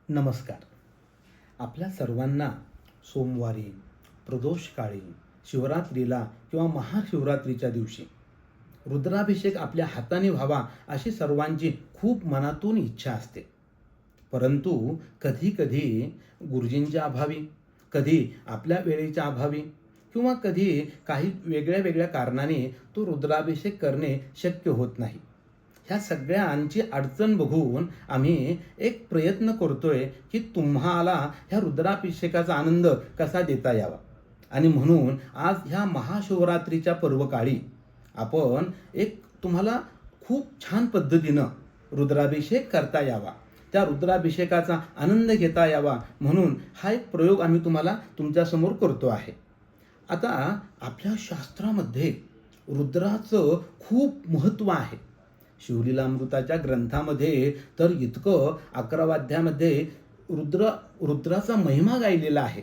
नमस्कार. आपल्या सर्वांना सोमवारी, प्रदोषकाळी, शिवरात्रीला किंवा महाशिवरात्रीच्या दिवशी रुद्राभिषेक आपल्या हाताने व्हावा अशी सर्वांची खूप मनातून इच्छा असते. परंतु कधी-कधी गुरुजींच्या अभावी, कधी आपल्या वेळेच्या अभावी किंवा कधी काही वेगळ्या कारणाने तो रुद्राभिषेक करणे शक्य होत नाही. ह्या सगळ्यांची अडचण बघून आम्ही एक प्रयत्न करतोय की तुम्हाला ह्या रुद्राभिषेकाचा आनंद कसा देता यावा. आणि म्हणून आज ह्या महाशिवरात्रीच्या पर्वकाळी आपण एक तुम्हाला खूप छान पद्धतीनं रुद्राभिषेक करता यावा, त्या रुद्राभिषेकाचा आनंद घेता यावा म्हणून हा एक प्रयोग आम्ही तुम्हाला तुमच्यासमोर करतो आहे. आता आपल्या शास्त्रामध्ये रुद्राचं खूप महत्त्व आहे. शिवलीलामृताच्या ग्रंथामध्ये तर इतकं 11 अध्यायामध्ये रुद्राचा महिमा गायलेला आहे.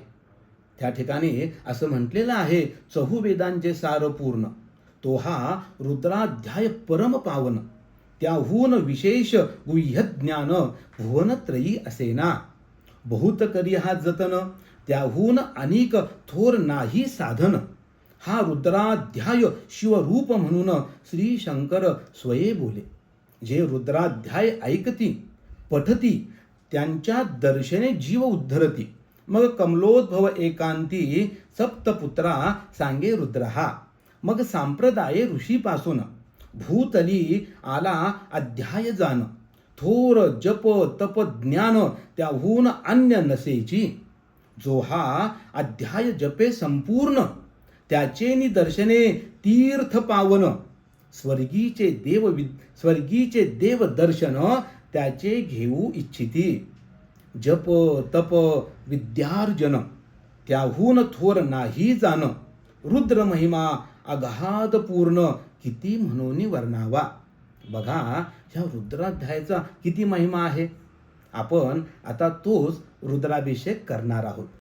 त्या ठिकाणी असं म्हटलेलं आहे, चहुवेदांचे सार पूर्ण तो हा रुद्राध्याय परम पावन, त्याहून विशेष गुह्य ज्ञान भुवनत्रयी असेना, बहुत करी हा जतन, त्याहून अनेक थोर नाही साधन, हा रुद्राध्याय शिवरूप म्हणून श्री शंकर स्वये बोले. जे रुद्राध्याय ऐकती पठती त्यांच्या दर्शने जीव उद्धरती, मग कमलोद्भव एकांती सप्तपुत्रा सांगे रुद्रहा, मग संप्रदाय ऋषीपासून भूतली आला अध्याय जाण, थोर जप तप ज्ञान त्याहून अन्य नसेची, जो हा अध्याय जपे संपूर्ण, त्याचे निदर्शने तीर्थ पावन, स्वर्गीचे देव दर्शन त्याचे घेऊ इच्छिती, जप तप विद्यार्जन त्याहून थोर नाही जाण, रुद्र महिमा अगाध पूर्ण किती म्हणून वर्णावा. बघा ह्या रुद्राध्यायाचा किती महिमा आहे. आपण आता तोच रुद्राभिषेक करणार आहोत.